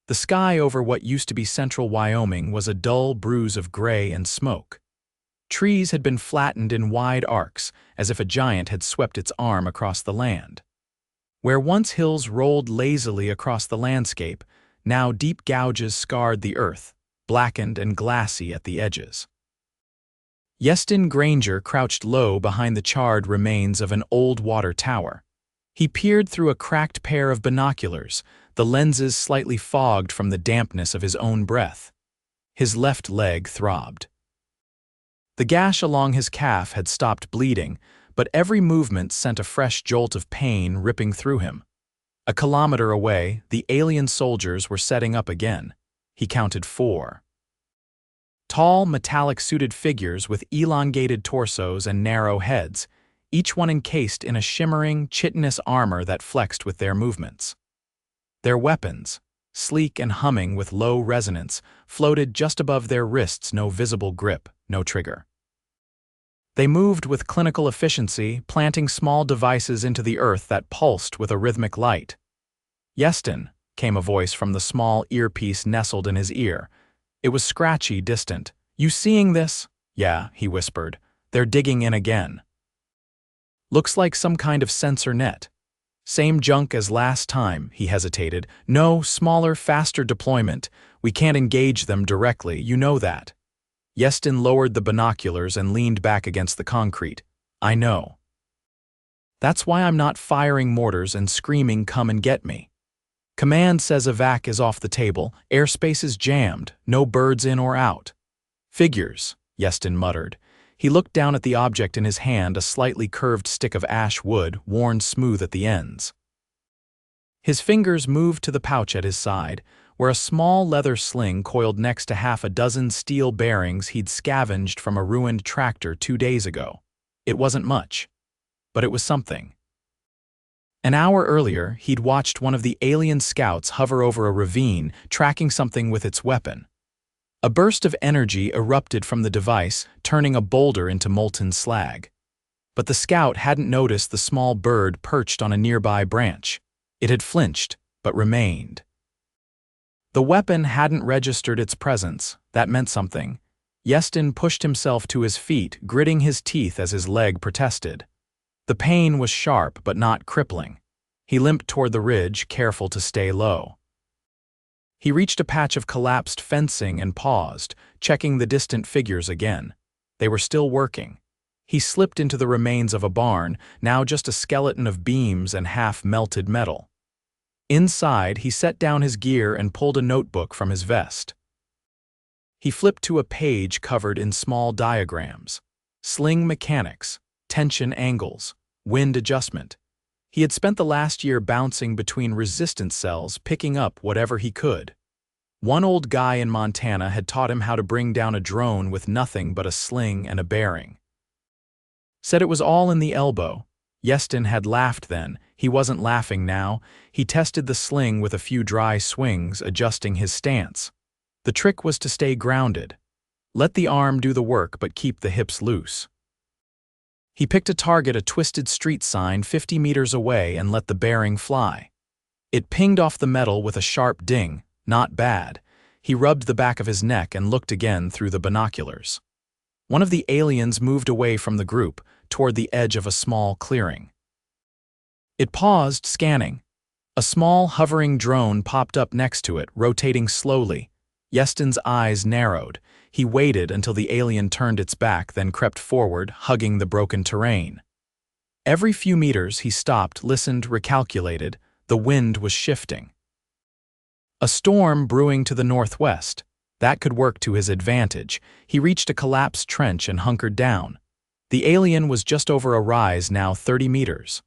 The sky over what used to be central Wyoming was a dull bruise of gray and smoke. Trees had been flattened in wide arcs, as if a giant had swept its arm across the land. Where once hills rolled lazily across the landscape, now deep gouges scarred the earth, blackened and glassy at the edges. Yestin Granger crouched low behind the charred remains of an old water tower. He peered through a cracked pair of binoculars, the lenses slightly fogged from the dampness of his own breath. His left leg throbbed. The gash along his calf had stopped bleeding, but every movement sent a fresh jolt of pain ripping through him. A kilometer away, the alien soldiers were setting up again. He counted 4. Tall, metallic-suited figures with elongated torsos and narrow heads, each one encased in a shimmering, chitinous armor that flexed with their movements. Their weapons, sleek and humming with low resonance, floated just above their wrists, no visible grip, no trigger. They moved with clinical efficiency, planting small devices into the earth that pulsed with a rhythmic light. "Yestin," came a voice from the small earpiece nestled in his ear. It was scratchy, distant. "You seeing this?" "Yeah," he whispered. "They're digging in again. Looks like some kind of sensor net. Same junk as last time," he hesitated. "No, smaller, faster deployment. We can't engage them directly, you know that." Yestin lowered the binoculars and leaned back against the concrete. "I know. That's why I'm not firing mortars and screaming, 'Come and get me.' Command says evac is off the table, airspace is jammed, no birds in or out." "Figures," Yestin muttered. He looked down at the object in his hand, a slightly curved stick of ash wood, worn smooth at the ends. His fingers moved to the pouch at his side, where a small leather sling coiled next to half a dozen steel bearings he'd scavenged from a ruined tractor 2 days ago. It wasn't much, but it was something. An hour earlier, he'd watched one of the alien scouts hover over a ravine, tracking something with its weapon. A burst of energy erupted from the device, turning a boulder into molten slag. But the scout hadn't noticed the small bird perched on a nearby branch. It had flinched, but remained. The weapon hadn't registered its presence. That meant something. Yestin pushed himself to his feet, gritting his teeth as his leg protested. The pain was sharp but not crippling. He limped toward the ridge, careful to stay low. He reached a patch of collapsed fencing and paused, checking the distant figures again. They were still working. He slipped into the remains of a barn, now just a skeleton of beams and half-melted metal. Inside, he set down his gear and pulled a notebook from his vest. He flipped to a page covered in small diagrams. Sling mechanics, tension angles, wind adjustment. He had spent the last year bouncing between resistance cells, picking up whatever he could. One old guy in Montana had taught him how to bring down a drone with nothing but a sling and a bearing. Said it was all in the elbow. Yestin had laughed then. He wasn't laughing now. He tested the sling with a few dry swings, adjusting his stance. The trick was to stay grounded. Let the arm do the work, but keep the hips loose. He picked a target, a twisted street sign 50 meters away, and let the bearing fly. It pinged off the metal with a sharp ding. Not bad. He rubbed the back of his neck and looked again through the binoculars. One of the aliens moved away from the group, toward the edge of a small clearing. It paused, scanning. A small, hovering drone popped up next to it, rotating slowly. Yestin's eyes narrowed. He waited until the alien turned its back, then crept forward, hugging the broken terrain. Every few meters he stopped, listened, recalculated. The wind was shifting. A storm brewing to the northwest. That could work to his advantage. He reached a collapsed trench and hunkered down. The alien was just over a rise, now 30 meters.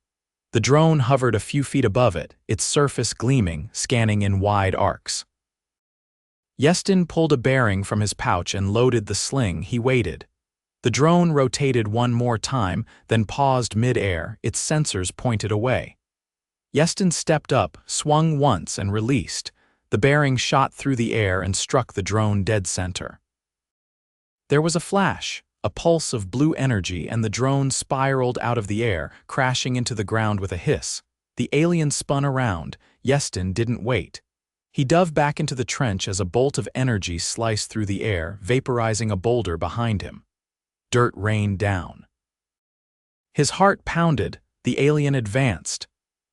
The drone hovered a few feet above it, its surface gleaming, scanning in wide arcs. Yestin pulled a bearing from his pouch and loaded the sling. He waited. The drone rotated one more time, then paused mid-air, its sensors pointed away. Yestin stepped up, swung once, and released. The bearing shot through the air and struck the drone dead center. There was a flash, a pulse of blue energy, and the drone spiraled out of the air, crashing into the ground with a hiss. The alien spun around. Yestin didn't wait. He dove back into the trench as a bolt of energy sliced through the air, vaporizing a boulder behind him. Dirt rained down. His heart pounded. The alien advanced.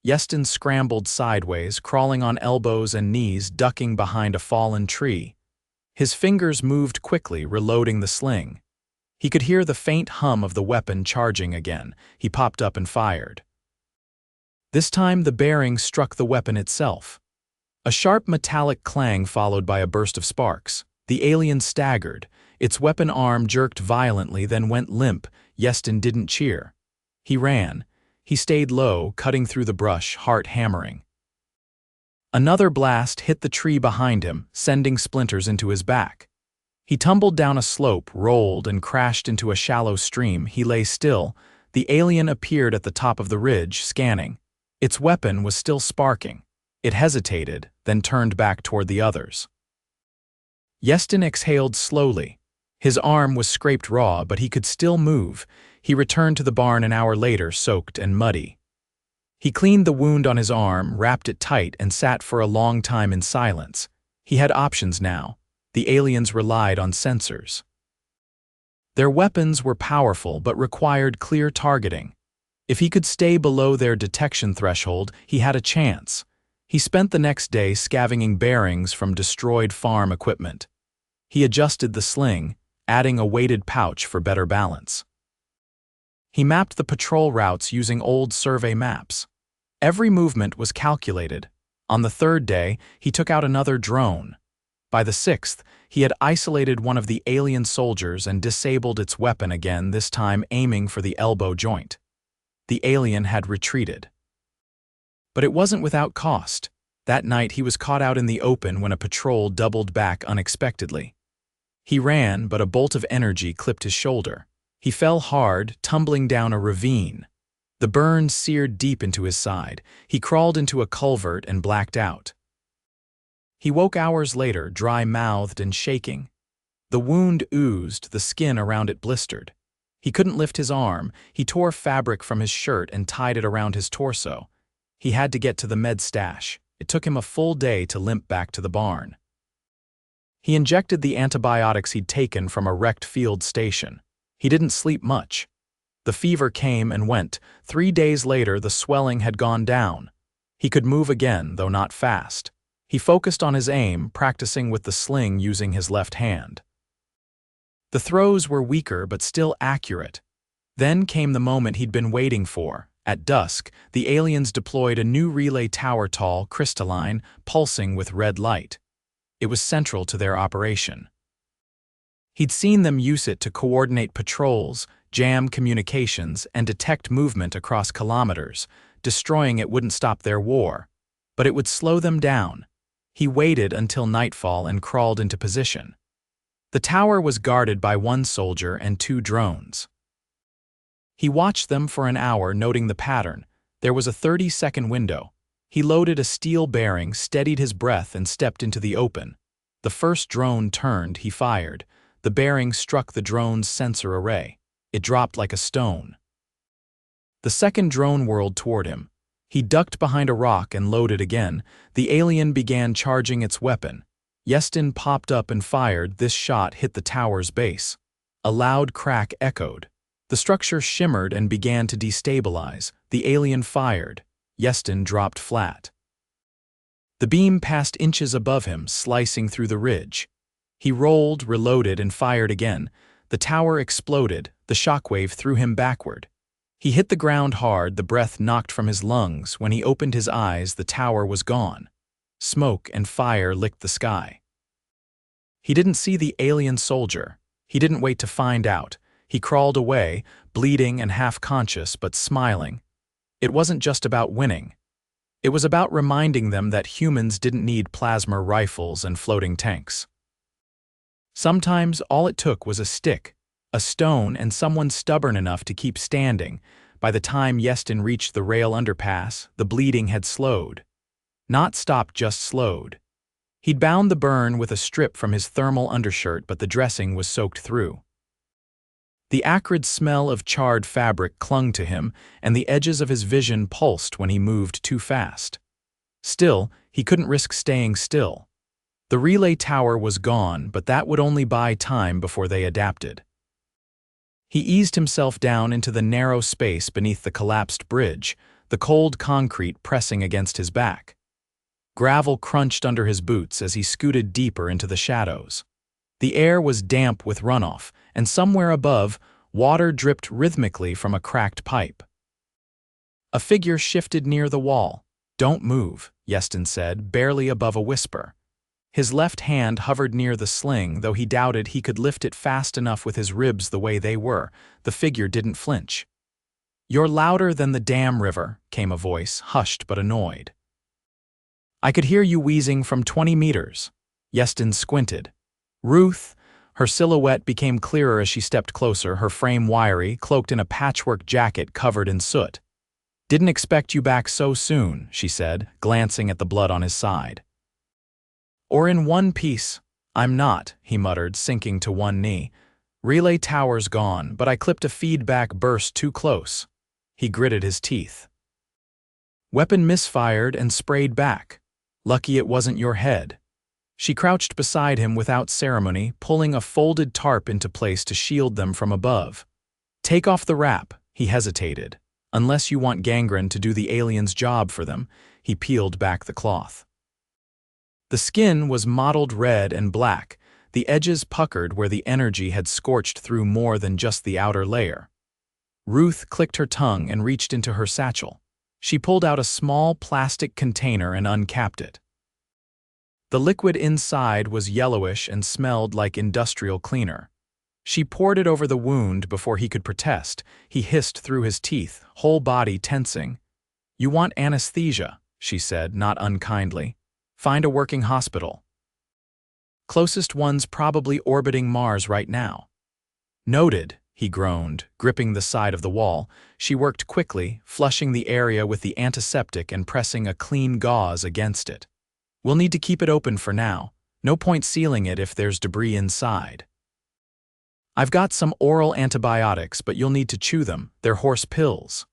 Yestin scrambled sideways, crawling on elbows and knees, ducking behind a fallen tree. His fingers moved quickly, reloading the sling. He could hear the faint hum of the weapon charging again. He popped up and fired. This time the bearing struck the weapon itself. A sharp metallic clang followed by a burst of sparks. The alien staggered. Its weapon arm jerked violently, then went limp. Yestin didn't cheer. He ran. He stayed low, cutting through the brush, heart hammering. Another blast hit the tree behind him, sending splinters into his back. He tumbled down a slope, rolled, and crashed into a shallow stream. He lay still. The alien appeared at the top of the ridge, scanning. Its weapon was still sparking. It hesitated, then turned back toward the others. Yestin exhaled slowly. His arm was scraped raw, but he could still move. He returned to the barn an hour later, soaked and muddy. He cleaned the wound on his arm, wrapped it tight, and sat for a long time in silence. He had options now. The aliens relied on sensors. Their weapons were powerful but required clear targeting. If he could stay below their detection threshold, he had a chance. He spent the next day scavenging bearings from destroyed farm equipment. He adjusted the sling, adding a weighted pouch for better balance. He mapped the patrol routes using old survey maps. Every movement was calculated. On the third day, he took out another drone. By the sixth, he had isolated one of the alien soldiers and disabled its weapon again, this time aiming for the elbow joint. The alien had retreated. But it wasn't without cost. That night he was caught out in the open when a patrol doubled back unexpectedly. He ran, but a bolt of energy clipped his shoulder. He fell hard, tumbling down a ravine. The burn seared deep into his side. He crawled into a culvert and blacked out. He woke hours later, dry-mouthed and shaking. The wound oozed, the skin around it blistered. He couldn't lift his arm. He tore fabric from his shirt and tied it around his torso. He had to get to the med stash. It took him a full day to limp back to the barn. He injected the antibiotics he'd taken from a wrecked field station. He didn't sleep much. The fever came and went. 3 days later, the swelling had gone down. He could move again, though not fast. He focused on his aim, practicing with the sling using his left hand. The throws were weaker but still accurate. Then came the moment he'd been waiting for. At dusk, the aliens deployed a new relay tower, tall, crystalline, pulsing with red light. It was central to their operation. He'd seen them use it to coordinate patrols, jam communications, and detect movement across kilometers. Destroying it wouldn't stop their war, but it would slow them down. He waited until nightfall and crawled into position. The tower was guarded by 1 soldier and 2 drones. He watched them for an hour, noting the pattern. There was a 30-second window. He loaded a steel bearing, steadied his breath, and stepped into the open. The first drone turned. He fired. The bearing struck the drone's sensor array. It dropped like a stone. The second drone whirled toward him. He ducked behind a rock and loaded again. The alien began charging its weapon. Yestin popped up and fired. This shot hit the tower's base. A loud crack echoed. The structure shimmered and began to destabilize. The alien fired. Yestin dropped flat. The beam passed inches above him, slicing through the ridge. He rolled, reloaded, and fired again. The tower exploded. The shockwave threw him backward. He hit the ground hard, the breath knocked from his lungs. When he opened his eyes, the tower was gone. Smoke and fire licked the sky. He didn't see the alien soldier. He didn't wait to find out. He crawled away, bleeding and half-conscious, but smiling. It wasn't just about winning. It was about reminding them that humans didn't need plasma rifles and floating tanks. Sometimes all it took was a stick, a stone, and someone stubborn enough to keep standing. By the time Yestin reached the rail underpass, the bleeding had slowed. Not stopped, just slowed. He'd bound the burn with a strip from his thermal undershirt, but the dressing was soaked through. The acrid smell of charred fabric clung to him, and the edges of his vision pulsed when he moved too fast. Still, He couldn't risk staying still. The relay tower was gone, but that would only buy time before they adapted. He eased himself down into the narrow space beneath the collapsed bridge, the cold concrete pressing against his back. Gravel crunched under his boots as he scooted deeper into the shadows. The air was damp with runoff, and somewhere above, water dripped rhythmically from a cracked pipe. A figure shifted near the wall. "Don't move," Yestin said, barely above a whisper. His left hand hovered near the sling, though he doubted he could lift it fast enough with his ribs the way they were. The figure didn't flinch. "You're louder than the damn river," came a voice, hushed but annoyed. "I could hear you wheezing from 20 meters. Yestin squinted. Ruth. Her silhouette became clearer as she stepped closer, her frame wiry, cloaked in a patchwork jacket covered in soot. "Didn't expect you back so soon," she said, glancing at the blood on his side. "Or in one piece." "I'm not," he muttered, sinking to one knee. "Relay tower's gone, but I clipped a feedback burst too close." He gritted his teeth. "Weapon misfired and sprayed back. Lucky it wasn't your head." She crouched beside him without ceremony, pulling a folded tarp into place to shield them from above. "Take off the wrap," he hesitated. "Unless you want gangrene to do the alien's job for them." He peeled back the cloth. The skin was mottled red and black, the edges puckered where the energy had scorched through more than just the outer layer. Ruth clicked her tongue and reached into her satchel. She pulled out a small plastic container and uncapped it. The liquid inside was yellowish and smelled like industrial cleaner. She poured it over the wound before he could protest. He hissed through his teeth, whole body tensing. "You want anesthesia," she said, not unkindly. "Find a working hospital. Closest one's probably orbiting Mars right now." "Noted," he groaned, gripping the side of the wall. She worked quickly, flushing the area with the antiseptic and pressing a clean gauze against it. "We'll need to keep it open for now. No point sealing it if there's debris inside." "I've got some oral antibiotics, but you'll need to chew them. They're horse pills."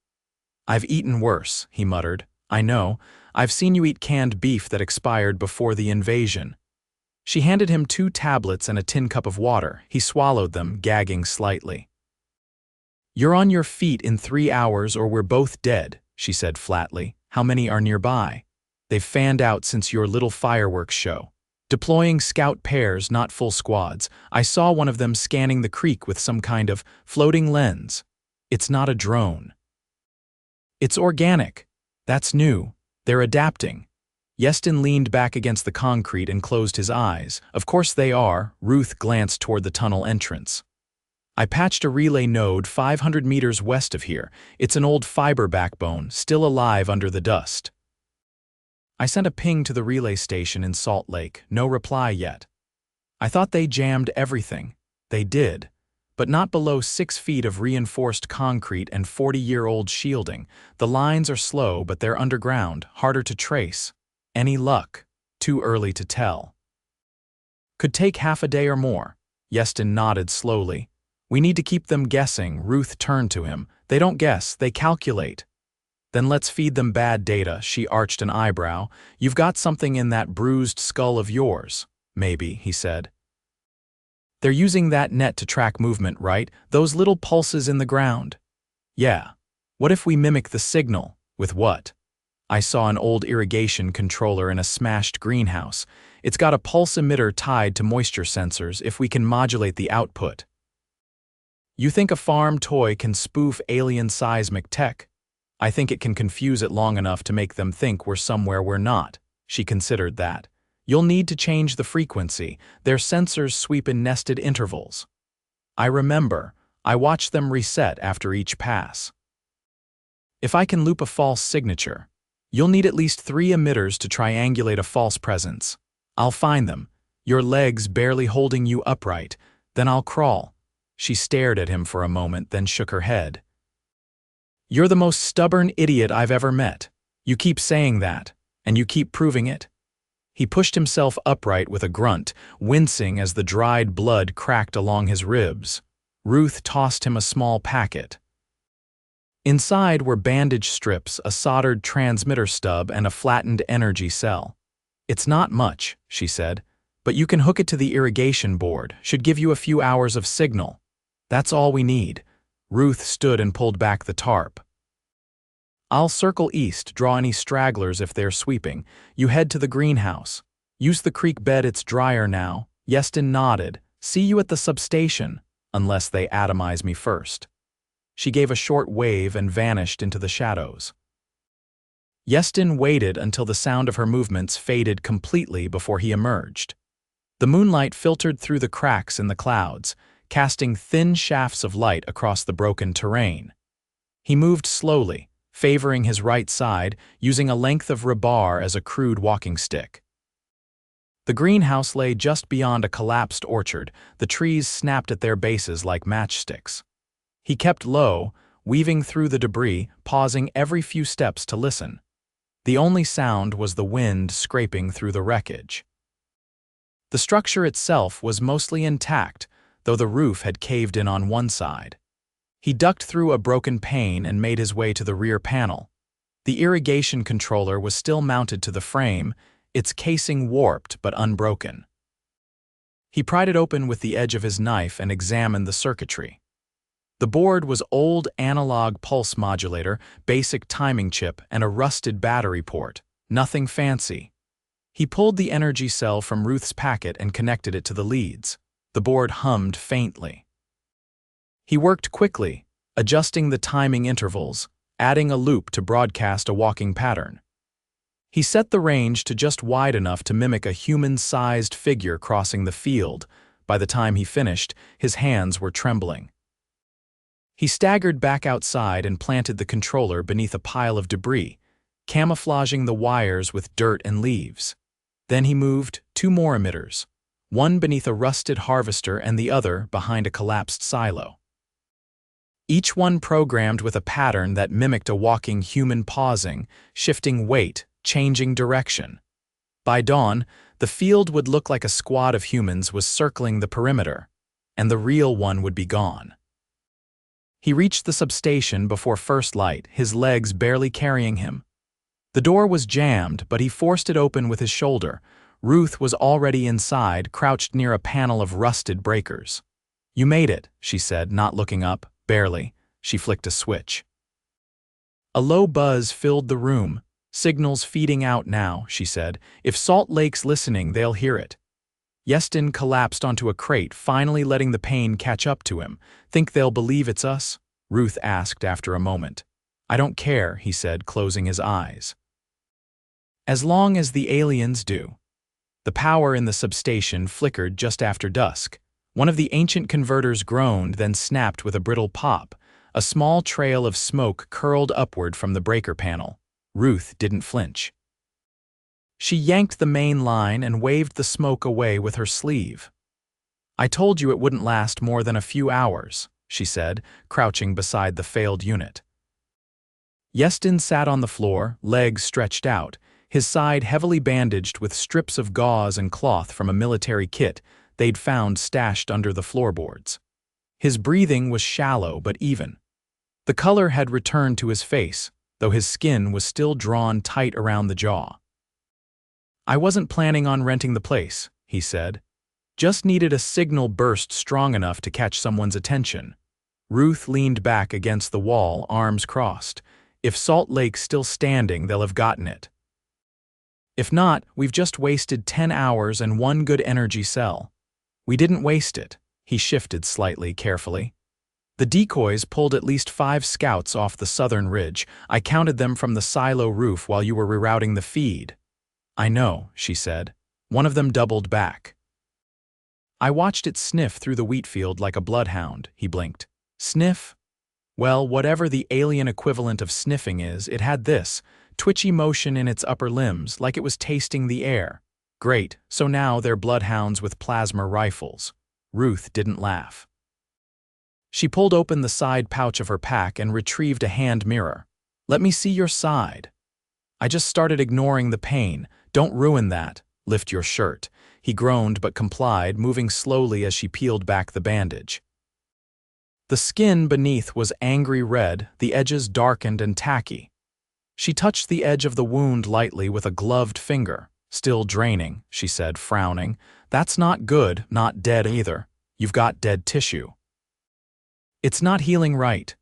"I've eaten worse," he muttered. "I know. I've seen you eat canned beef that expired before the invasion." She handed him 2 tablets and a tin cup of water. He swallowed them, gagging slightly. "You're on your feet in 3 hours or we're both dead," she said flatly. "How many are nearby?" "They've fanned out since your little fireworks show. Deploying scout pairs, not full squads. I saw one of them scanning the creek with some kind of floating lens. It's not a drone. It's organic. That's new. They're adapting." Yestin leaned back against the concrete and closed his eyes. "Of course they are." Ruth glanced toward the tunnel entrance. "I patched a relay node 500 meters west of here. It's an old fiber backbone, still alive under the dust. I sent a ping to the relay station in Salt Lake. No reply yet. I thought they jammed everything. They did. But not below 6 feet of reinforced concrete and 40-year-old shielding. The lines are slow, but they're underground, harder to trace. Any luck? Too early to tell. Could take half a day or more." Yestin nodded slowly. "We need to keep them guessing." Ruth turned to him. "They don't guess, they calculate." "Then let's feed them bad data." She arched an eyebrow. "You've got something in that bruised skull of yours." "Maybe," he said. "They're using that net to track movement, right? Those little pulses in the ground?" "Yeah. What if we mimic the signal?" "With what?" "I saw an old irrigation controller in a smashed greenhouse. It's got a pulse emitter tied to moisture sensors if we can modulate the output." "You think a farm toy can spoof alien seismic tech?" "I think it can confuse it long enough to make them think we're somewhere we're not." She considered that. "You'll need to change the frequency. Their sensors sweep in nested intervals." "I remember. I watch them reset after each pass." "If I can loop a false signature, you'll need at least 3 emitters to triangulate a false presence. I'll find them, your legs barely holding you upright, then I'll crawl." She stared at him for a moment, then shook her head. "You're the most stubborn idiot I've ever met. You keep saying that, and you keep proving it." He pushed himself upright with a grunt, wincing as the dried blood cracked along his ribs. Ruth tossed him a small packet. Inside were bandage strips, a soldered transmitter stub, and a flattened energy cell. "It's not much," she said, "but you can hook it to the irrigation board, should give you a few hours of signal. That's all we need." Ruth stood and pulled back the tarp. "I'll circle east, draw any stragglers if they're sweeping. You head to the greenhouse. Use the creek bed, it's drier now." Yestin nodded. "See you at the substation, unless they atomize me first." She gave a short wave and vanished into the shadows. Yestin waited until the sound of her movements faded completely before he emerged. The moonlight filtered through the cracks in the clouds, casting thin shafts of light across the broken terrain. He moved slowly, favoring his right side, using a length of rebar as a crude walking stick. The greenhouse lay just beyond a collapsed orchard, the trees snapped at their bases like matchsticks. He kept low, weaving through the debris, pausing every few steps to listen. The only sound was the wind scraping through the wreckage. The structure itself was mostly intact, though the roof had caved in on one side. He ducked through a broken pane and made his way to the rear panel. The irrigation controller was still mounted to the frame, its casing warped but unbroken. He pried it open with the edge of his knife and examined the circuitry. The board was old analog pulse modulator, basic timing chip, and a rusted battery port. Nothing fancy. He pulled the energy cell from Ruth's packet and connected it to the leads. The board hummed faintly. He worked quickly, adjusting the timing intervals, adding a loop to broadcast a walking pattern. He set the range to just wide enough to mimic a human-sized figure crossing the field. By the time he finished, his hands were trembling. He staggered back outside and planted the controller beneath a pile of debris, camouflaging the wires with dirt and leaves. Then he moved 2 more emitters, one beneath a rusted harvester and the other behind a collapsed silo. Each one programmed with a pattern that mimicked a walking human, pausing, shifting weight, changing direction. By dawn, the field would look like a squad of humans was circling the perimeter, and the real one would be gone. He reached the substation before first light, his legs barely carrying him. The door was jammed, but he forced it open with his shoulder. Ruth was already inside, crouched near a panel of rusted breakers. "You made it," she said, not looking up. "Barely." She flicked a switch. A low buzz filled the room. "Signal's feeding out now," she said. "If Salt Lake's listening, they'll hear it." Yestin collapsed onto a crate, finally letting the pain catch up to him. "Think they'll believe it's us?" Ruth asked after a moment. "I don't care," he said, closing his eyes. "As long as the aliens do." The power in the substation flickered just after dusk. One of the ancient converters groaned, then snapped with a brittle pop. A small trail of smoke curled upward from the breaker panel. Ruth didn't flinch. She yanked the main line and waved the smoke away with her sleeve. "I told you it wouldn't last more than a few hours," she said, crouching beside the failed unit. Yestin sat on the floor, legs stretched out, his side heavily bandaged with strips of gauze and cloth from a military kit they'd found stashed under the floorboards. His breathing was shallow but even. The color had returned to his face, though his skin was still drawn tight around the jaw. "I wasn't planning on renting the place," he said. "Just needed a signal burst strong enough to catch someone's attention." Ruth leaned back against the wall, arms crossed. "If Salt Lake's still standing, they'll have gotten it. If not, we've just wasted 10 hours and 1 good energy cell." "We didn't waste it." He shifted slightly, carefully. "The decoys pulled at least 5 scouts off the southern ridge. I counted them from the silo roof while you were rerouting the feed." "I know," she said. One of them doubled back. "I watched it sniff through the wheat field like a bloodhound," he blinked. "Sniff?" "Well, whatever the alien equivalent of sniffing is, it had this, twitchy motion in its upper limbs, like it was tasting the air. Great, so now they're bloodhounds with plasma rifles." Ruth didn't laugh. She pulled open the side pouch of her pack and retrieved a hand mirror. "Let me see your side." "I just started ignoring the pain. Don't ruin that. Lift your shirt." He groaned but complied, moving slowly as she peeled back the bandage. The skin beneath was angry red, the edges darkened and tacky. She touched the edge of the wound lightly with a gloved finger. Still draining, she said, frowning. That's not good, not dead either. You've got dead tissue. It's not healing right.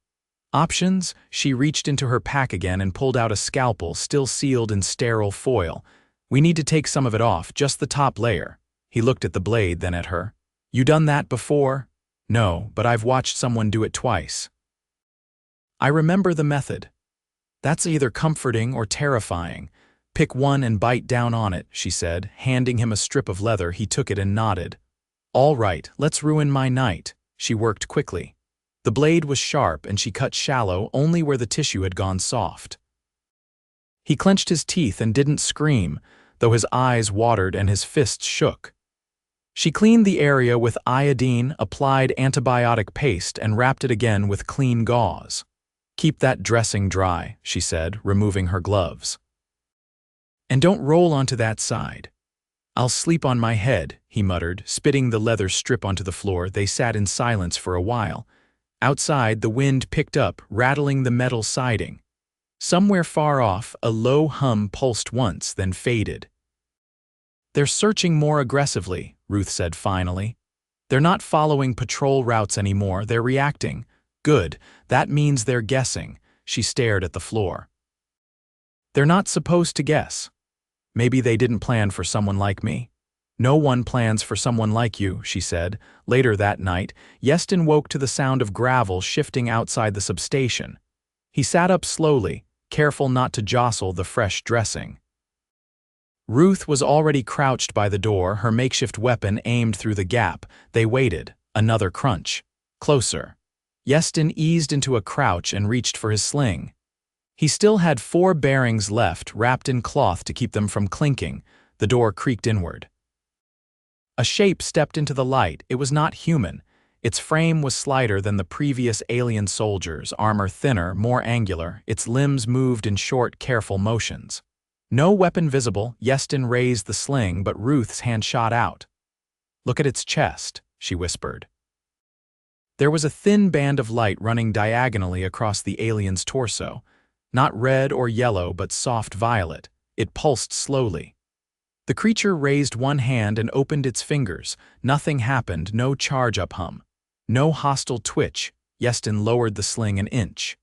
Options? She reached into her pack again and pulled out a scalpel still sealed in sterile foil. We need to take some of it off, just the top layer. He looked at the blade, then at her. You done that before? No, but I've watched someone do it twice. I remember the method. That's either comforting or terrifying. Pick one and bite down on it, she said, handing him a strip of leather. He took it and nodded. All right, let's ruin my night. She worked quickly. The blade was sharp and she cut shallow only where the tissue had gone soft. He clenched his teeth and didn't scream, though his eyes watered and his fists shook. She cleaned the area with iodine, applied antibiotic paste, and wrapped it again with clean gauze. Keep that dressing dry, she said, removing her gloves. And don't roll onto that side. I'll sleep on my head, he muttered, spitting the leather strip onto the floor. They sat in silence for a while. Outside, the wind picked up, rattling the metal siding. Somewhere far off, a low hum pulsed once, then faded. They're searching more aggressively, Ruth said finally. They're not following patrol routes anymore, they're reacting. Good, that means they're guessing. She stared at the floor. They're not supposed to guess. Maybe they didn't plan for someone like me. No one plans for someone like you, she said. Later that night, Yestin woke to the sound of gravel shifting outside the substation. He sat up slowly, careful not to jostle the fresh dressing. Ruth was already crouched by the door, her makeshift weapon aimed through the gap. They waited. Another crunch. Closer. Yestin eased into a crouch and reached for his sling. He still had 4 bearings left, wrapped in cloth to keep them from clinking. The door creaked inward. A shape stepped into the light. It was not human. Its frame was slighter than the previous alien soldiers, armor thinner, more angular. Its limbs moved in short, careful motions. No weapon visible. Yestin raised the sling, but Ruth's hand shot out. Look at its chest, she whispered. There was a thin band of light running diagonally across the alien's torso. Not red or yellow, but soft violet. It pulsed slowly. The creature raised one hand and opened its fingers. Nothing happened, no charge-up hum. No hostile twitch. Yestin lowered the sling an inch.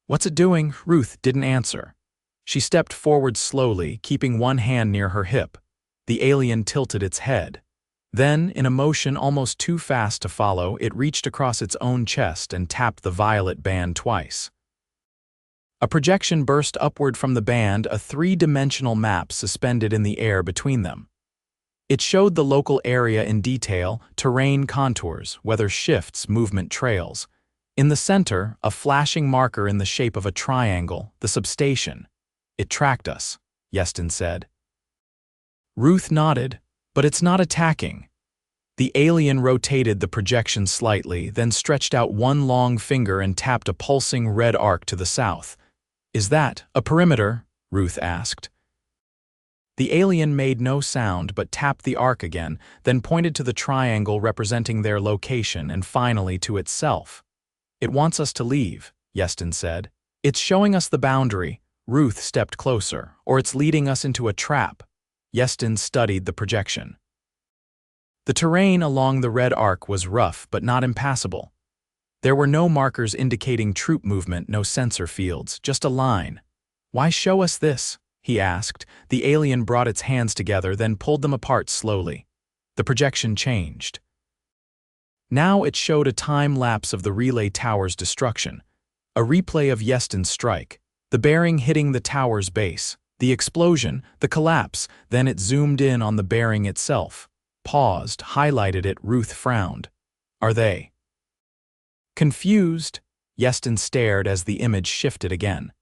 What's it doing? Ruth didn't answer. She stepped forward slowly, keeping one hand near her hip. The alien tilted its head. Then, in a motion almost too fast to follow, it reached across its own chest and tapped the violet band twice. A projection burst upward from the band, a 3-dimensional map suspended in the air between them. It showed the local area in detail, terrain contours, weather shifts, movement trails. In the center, a flashing marker in the shape of a triangle, the substation. It tracked us, Yestin said. Ruth nodded, but it's not attacking. The alien rotated the projection slightly, then stretched out one long finger and tapped a pulsing red arc to the south. Is that a perimeter? Ruth asked. The alien made no sound but tapped the arc again, then pointed to the triangle representing their location and finally to itself. It wants us to leave, Yestin said. It's showing us the boundary. Ruth stepped closer. Or it's leading us into a trap. Yestin studied the projection. The terrain along the red arc was rough but not impassable. There were no markers indicating troop movement, no sensor fields, just a line. Why show us this? He asked. The alien brought its hands together, then pulled them apart slowly. The projection changed. Now it showed a time lapse of the relay tower's destruction. A replay of Yestin's strike. The bearing hitting the tower's base. The explosion, the collapse, then it zoomed in on the bearing itself. Paused, highlighted it. Ruth frowned. Are they confused? Yestin stared as the image shifted again.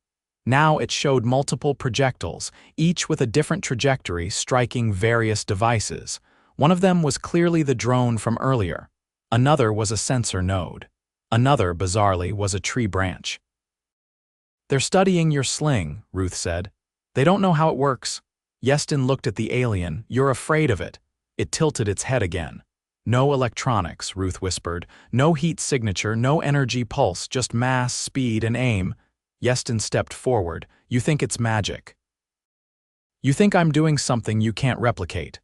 Now it showed multiple projectiles, each with a different trajectory striking various devices. One of them was clearly the drone from earlier. Another was a sensor node. Another, bizarrely, was a tree branch. They're studying your sling, Ruth said. They don't know how it works. Yestin looked at the alien. You're afraid of it. It tilted its head again. No electronics, Ruth whispered. No heat signature, no energy pulse, just mass, speed, and aim. Yestin stepped forward. You think it's magic. You think I'm doing something you can't replicate.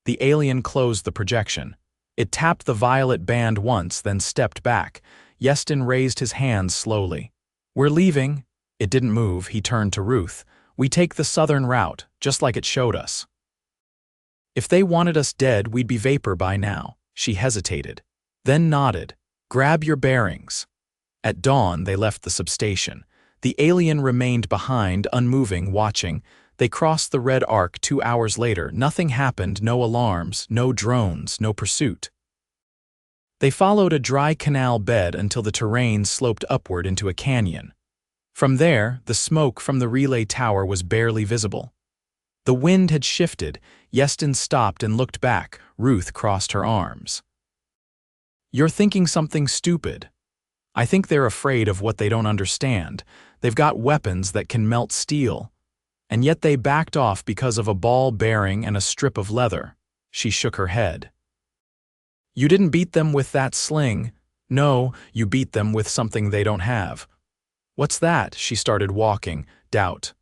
The alien closed the projection. It tapped the violet band once, then stepped back. Yestin raised his hands slowly. We're leaving. It didn't move. He turned to Ruth. We take the southern route, just like it showed us. If they wanted us dead, we'd be vapor by now. She hesitated, then nodded. Grab your bearings. At dawn, they left the substation. The alien remained behind, unmoving, watching. They crossed the red arc 2 hours later. Nothing happened, no alarms, no drones, no pursuit. They followed a dry canal bed until the terrain sloped upward into a canyon. From there, the smoke from the relay tower was barely visible. The wind had shifted. Yestin stopped and looked back. Ruth crossed her arms. You're thinking something stupid. I think they're afraid of what they don't understand. They've got weapons that can melt steel. And yet they backed off because of a ball bearing and a strip of leather. She shook her head. You didn't beat them with that sling. No, you beat them with something they don't have. What's that? She started walking, doubt.